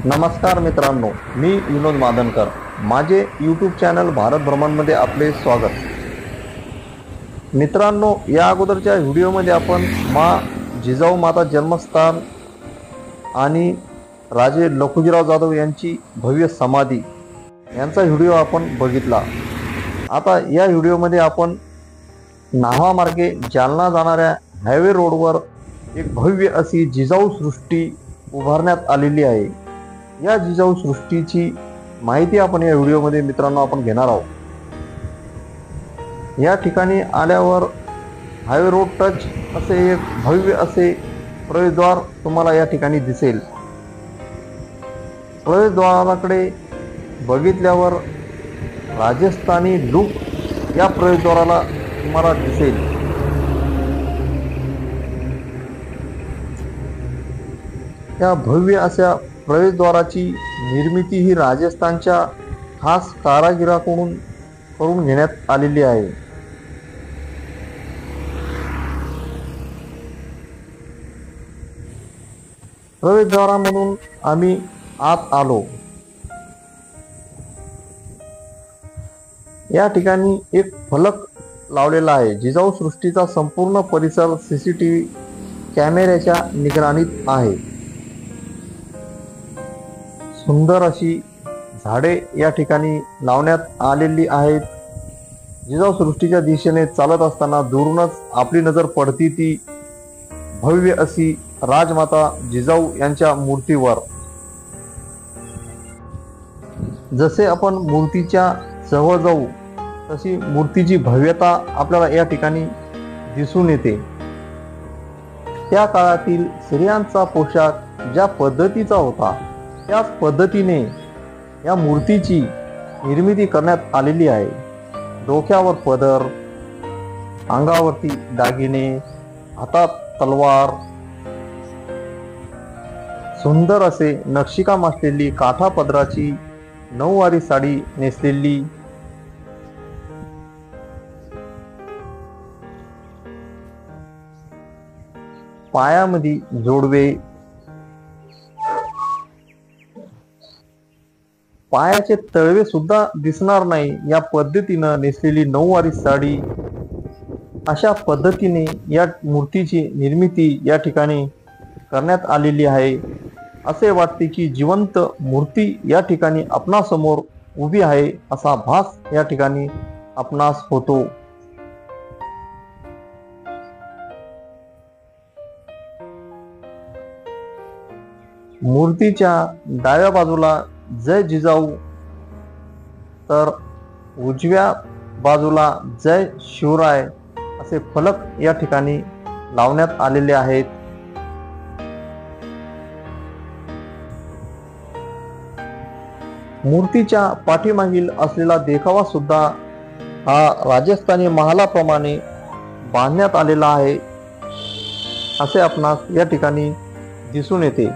नमस्कार मित्रांनो, मी विनोद मादनकर. माझे यूट्यूब चॅनल भारत भ्रमणमध्ये आपले स्वागत. मित्रांनो, या अगोदरच्या व्हिडिओमध्ये आपण जिजाऊ माता जन्मस्थान आणि राजे लखुजीराव जाधव यांची भव्य समाधी यांचा व्हिडिओ आपण बघितला. आता या व्हिडिओमध्ये आपण न्हावामार्गे जालना जाणाऱ्या हायवे रोडवर एक भव्य अशी जिजाऊ सृष्टी उभारण्यात आलेली आहे. या जिजाऊ सृष्टीची माहिती आपण या व्हिडिओमध्ये मित्रांनो आपण घेणार आहोत. या ठिकाणी आल्यावर हायवे रोड टच असे एक भव्य असे प्रवेशद्वार तुम्हाला या ठिकाणी दिसेल. प्रवेशद्वाराकडे बघितल्यावर राजस्थानी लुक या प्रवेशद्वाराला तुम्हाला दिसेल. या भव्य अशा प्रवेशद्वाराची निर्मिती ही राजस्थानच्या खास कारागिराकडून करून घेण्यात आलेली आहे. प्रवेशद्वारामधून आम्ही आत आलो. या ठिकाणी एक फलक लावलेला आहे. जिजाऊ सृष्टीचा संपूर्ण परिसर सीसीटीव्ही कॅमेऱ्याच्या निगराणीत आहे. सुंदर अशी झाडे या ठिकाणी लावण्यात आलेली आहेत. जिजाऊ सृष्टीच्या दिशेने चालत असताना दूरूनच आपली नजर पडती ती भव्य अशी राजमाता जिजाऊ यांच्या मूर्तीवर. जसे आपण मूर्तीच्या जवळ जाऊ तशी मूर्तीची भव्यता आपल्याला या ठिकाणी दिसून येते. त्या काळातील स्त्रियांचा पोशाख ज्या पद्धतीचा होता त्याच पद्धतीने या मूर्तीची निर्मिती करण्यात आलेली आहे. डोक्यावर पदर, अंगावरती दागिने, हातात तलवार, सुंदर असे नक्षीकाम असलेली काठा पदराची नऊवारी साडी नेसलेली, पायामध्ये जोडवे, पायाचे तळवे सुद्धा दिसणार नाही या पद्धतीनं नेसलेली नऊवारी साडी, अशा पद्धतीने या मूर्तीची निर्मिती या ठिकाणी करण्यात आलेली आहे. असे वाटते की जिवंत मूर्ती या ठिकाणी आपणासमोर उभी आहे असा भास या ठिकाणी आपणास होतो. मूर्तीच्या डाव्या बाजूला जय जिजाऊ तर उजव्या बाजूला जय शिवराय असे फलक या ठिकाणी लावण्यात आलेले आहेत. मूर्तीच्या पाठीमागील असलेला देखावा सुद्धा हा राजस्थानी महालाप्रमाणे बांधण्यात आलेला आहे असे आपणास या ठिकाणी दिसून येते.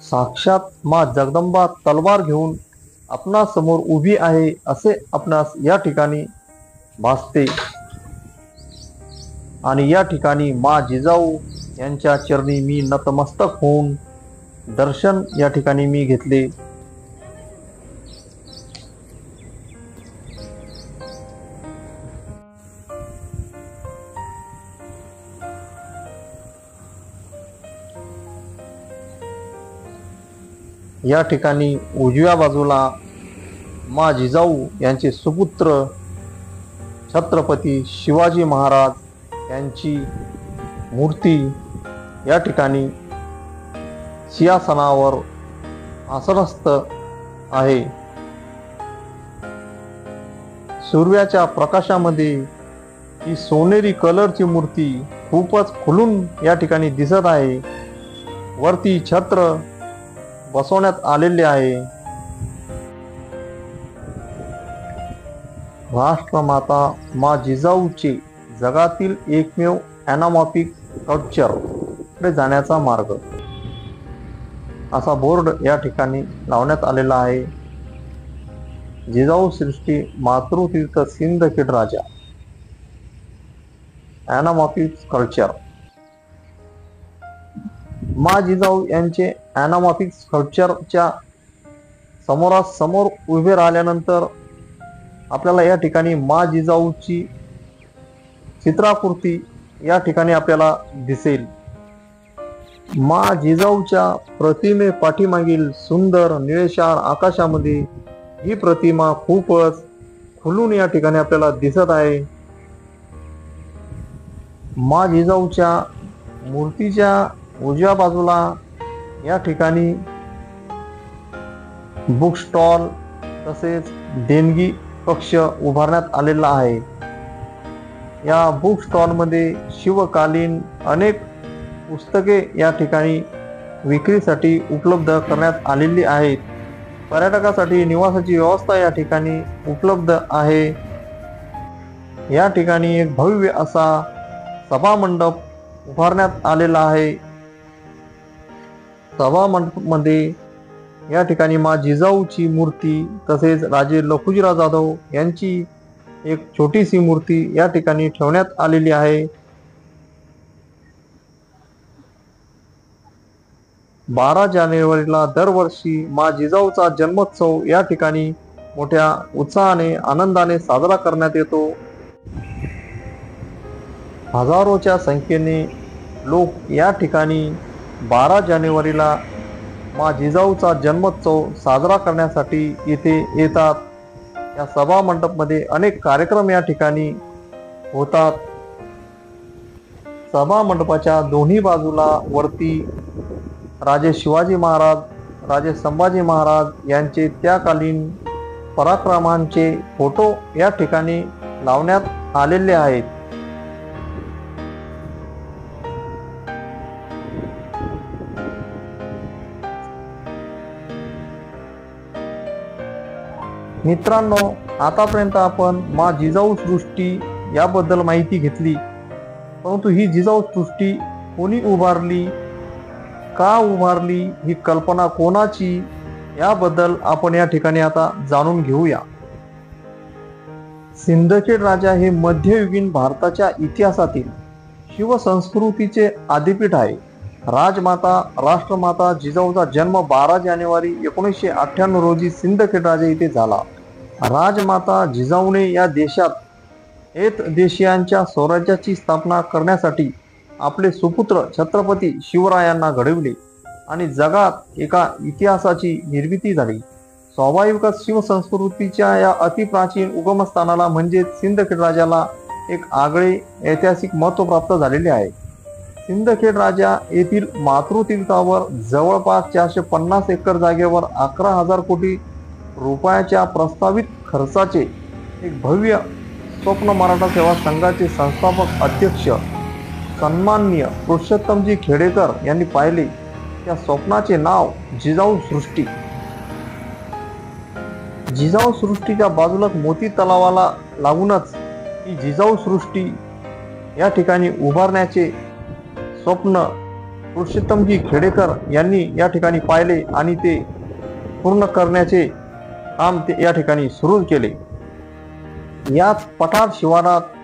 साक्षात माँ जगदंबा तलवार घेऊन आपणासमोर उभी आहे असे आपणास या ठिकाणी भासते. आणि या ठिकाणी माँ जिजाऊ यांच्या चरणी मी नतमस्तक होऊन दर्शन या ठिकाणी मी घेतले. या ठिकाणी उजव्या बाजूला माँ जिजाऊ यांचे सुपुत्र छत्रपती शिवाजी महाराज यांची मूर्ती या ठिकाणी सिंहासनावर आसनस्थ आहे. सूर्याच्या प्रकाशामध्ये ही सोनेरी कलरची मूर्ती खूपच खुलून या ठिकाणी दिसत आहे. वरती छत्र बसवण्यात आलेले आहे. राष्ट्रमाता माँ जिजाऊचे जगातील एकमेव ॲनामॉर्फिक स्कल्पचर कडे जाण्याचा मार्ग असा बोर्ड या ठिकाणी लावण्यात आलेला आहे. जिजाऊ सृष्टी मातृतीर्थ सिंदखेड राजा ॲनामॉफिक स्कल्पचर. मा जिजाऊ यांचे ॲनामॉफिक स्कल्पचरच्या समोरासमोर उभे राहिल्यानंतर आपल्याला या ठिकाणी मा जिजाऊची चित्राकृती या ठिकाणी आपल्याला दिसेल. मा जिजाऊच्या प्रतिमे पाठीमागील सुंदर निळेशार आकाशामध्ये ही प्रतिमा खूपच खुलून या ठिकाणी आपल्याला दिसत आहे. मा जिजाऊच्या मूर्तीच्या उजव्या बाजूला या ठिकाणी बुक स्टॉल तसेच देणगी कक्ष उभारण्यात आलेला आहे. या बुक स्टॉलमध्ये शिवकालीन अनेक पुस्तके या ठिकाणी विक्रीसाठी उपलब्ध करण्यात आलेली आहेत. पर्यटकासाठी निवासाची व्यवस्था या ठिकाणी उपलब्ध आहे. या ठिकाणी एक भव्य असा सभा मंडप उभारण्यात आलेला आहे. सभा मंडपमध्ये या ठिकाणी मा जिजाऊची मूर्ती तसेच राजे लखुजीराव जाधव यांची एक छोटीशी मूर्ती या ठिकाणी ठेवण्यात आलेली आहे. 12 जानेवारीला दरवर्षी मा जिजाऊचा जन्मोत्सव या ठिकाणी मोठ्या उत्साहाने आनंदाने साजरा करण्यात येतो. हजारोच्या संख्येने लोक या ठिकाणी 12 जानेवारीला मा जिजाऊचा जन्मोत्सव साजरा करण्यासाठी इथे येतात. या सभा मंडपमध्ये अनेक कार्यक्रम या ठिकाणी होतात. सभा मंडपाच्या दोन्ही बाजूला वरती राजे शिवाजी महाराज, राजे संभाजी महाराज यांचे त्याकालीन पराक्रमांचे फोटो या ठिकाणी लावण्यात आलेले आहेत. मित्रांनो, आतापर्यंत आपण मा जिजाऊ सृष्टी याबद्दल माहिती घेतली. परंतु ही जिजाऊ सृष्टी कोणी उभारली, का उभारली, ही कल्पना कोणाची, याबद्दल आपण या ठिकाणी आता जाणून घेऊया. सिंदखेड राजा हे मध्ययुगीन भारताच्या इतिहासातील शिवसंस्कृतीचे आदिपीठ आहे. राजमाता राष्ट्रमाता जिजाऊचा जन्म 12 जानेवारी 1998 रोजी सिंदखेड राजा इथे झाला. राजमाता जिजाऊने या देशात एत देशीयांच्या स्वराज्याची स्थापना करण्यासाठी आपले सुपुत्र छत्रपती शिवरायांना घडविले आणि जगात एका इतिहासाची निर्मिती झाली. स्वाभाविकच शिवसंस्कृतीच्या या अतिप्राचीन उगमस्थानाला म्हणजे सिंदखेड राजाला एक आगळे ऐतिहासिक महत्त्व प्राप्त झालेले आहे. सिंदखेड राजा येथील मातृतीर्थावर जवळपास 450 एकर जागेवर 11,000 कोटी रुपयाच्या प्रस्तावित खर्चाचे एक भव्य स्वप्न मराठा सेवा संघाचे संस्थापक अध्यक्ष सन्माननीय पुरुषोत्तमजी खेडेकर यांनी पाहिले. त्या स्वप्नाचे नाव जिजाऊ सृष्टी. जिजाऊ सृष्टीच्या बाजूलाच मोती तलावाला लागूनच ही जिजाऊ सृष्टी या ठिकाणी उभारण्याचे स्वप्न पुरुषोत्तमजी खेडेकर यांनी या ठिकाणी पाहिले आणि ते पूर्ण करण्याचे काम ते या ठिकाणी सुरू केले. याच पठार शिवारात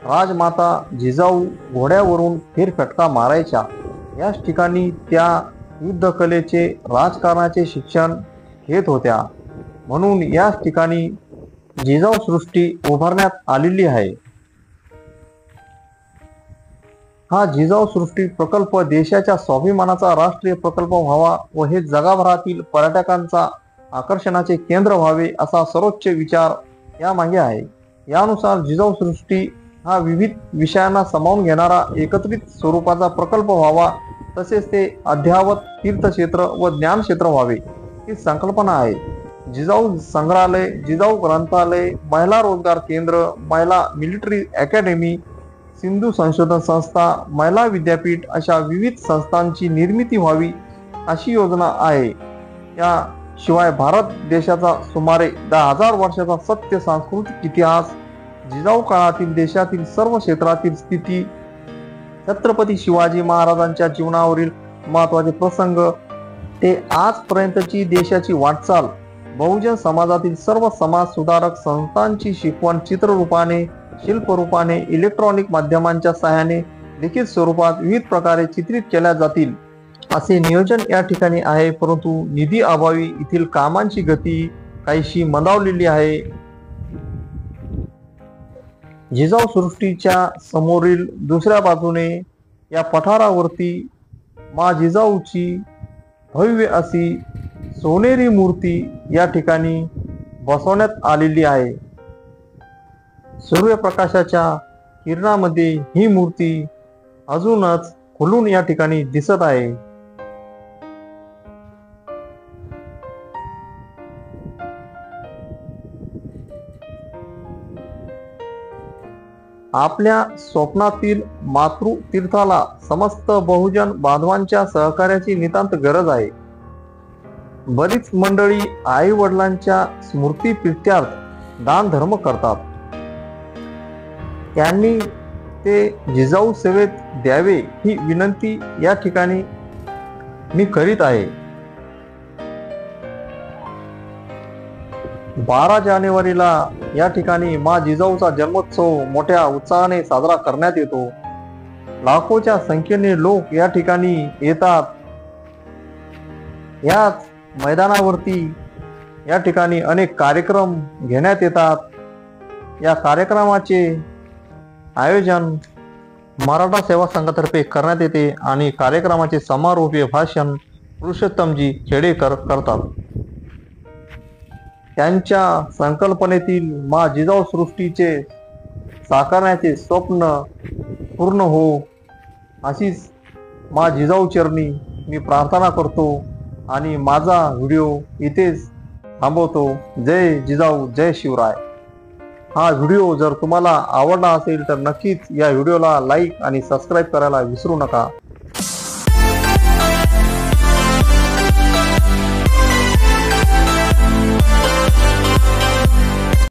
राजमाता जिजाऊ घोड्यावरून फेरफटका मारायच्या. याच ठिकाणी त्या युद्धकलेचे, राजकारणाचे शिक्षण घेत होत्या. म्हणून याच ठिकाणी जिजाऊ सृष्टी उभारण्यात आलेली आहे. हा जिजाऊ सृष्टी प्रकल्प देशाच्या स्वाभिमानाचा राष्ट्रीय प्रकल्प व्हावा व हे जगभरातील पर्यटकांचा आकर्षणाचे केंद्र व्हावे असा सर्वोच्च विचार यामागे आहे. यानुसार जिजाऊ सृष्टी हा विविध विषयांना सामावून घेणारा एकत्रित स्वरूपाचा प्रकल्प व्हावा, तसेच ते अद्ययावत तीर्थक्षेत्र व ज्ञानक्षेत्र व्हावे ही संकल्पना आहे. जिजाऊ संग्रहालय, जिजाऊ ग्रंथालय, महिला रोजगार केंद्र, महिला मिलिटरी अकॅडमी, सिंधू संशोधन संस्था, महिला विद्यापीठ अशा विविध संस्थांची निर्मिती व्हावी अशी योजना आहे. याशिवाय भारत देशाचा सुमारे 10,000 वर्षाचा सत्य सांस्कृतिक इतिहास, जिजाऊ काळातील देशातील सर्व क्षेत्रातील स्थिती, छत्रपती शिवाजी महाराजांच्या जीवनावरील महत्त्वाचे प्रसंग ते आजपर्यंतची देशाची वाटचाल, बहुजन समाजातील सर्व समाज सुधारक संस्थांची शिकवण चित्ररूपाने, शिल्परूपाने, इलेक्ट्रॉनिक माध्यमांच्या सहाय्याने लिखित स्वरूपात विविध प्रकारे चित्रित केल्या जातील असे नियोजन या ठिकाणी आहे. परंतु निधी अभावी येथील कामांची गती काहीशी मंदावलेली आहे. जिजाऊ सृष्टीच्या समोरील दुसऱ्या बाजूने या पठारावरती मा जिजाऊची भव्य अशी सोनेरी मूर्ती या ठिकाणी बसवण्यात आलेली आहे. सूर्यप्रकाशाच्या किरणामध्ये ही मूर्ती अजूनच खुलून या ठिकाणी दिसत आहे. आपल्या स्वप्नातील मातृतीर्थाला समस्त बहुजन बांधवांच्या सहकार्याची नितांत गरज आहे. बरीच मंडळी आई वडिलांच्या स्मृतीप्रित्यर्थ दान धर्म करतात. त्यांनी ते जिजाऊ सेवेत द्यावे ही विनंती या ठिकाणी मी करीत आहे. 12 जानेवारीला या ठिकाणी मा जिजाऊचा जन्मोत्सव मोठ्या उत्साहाने साजरा करण्यात येतो. लाखोच्या संख्येने लोक या ठिकाणी येतात. याच मैदानावरती या ठिकाणी अनेक कार्यक्रम घेण्यात येतात. या कार्यक्रमाचे आयोजन मराठा सेवा संघातर्फे करण्यात येते आणि कार्यक्रमाचे समारोपीय भाषण पुरुषोत्तमजी खेडेकर करतात. त्यांच्या संकल्पनेतील मा जिजाऊ सृष्टीचे साकारण्याचे स्वप्न पूर्ण हो अशीच मा जिजाऊ चरणी मी प्रार्थना करतो आणि माझा व्हिडिओ इथेच थांबवतो. जय जिजाऊ, जय शिवराय. हा व्हिडिओ जर तुम्हाला आवडला असेल तर नक्कीच या व्हिडिओला लाईक आणि सबस्क्राईब करायला विसरू नका.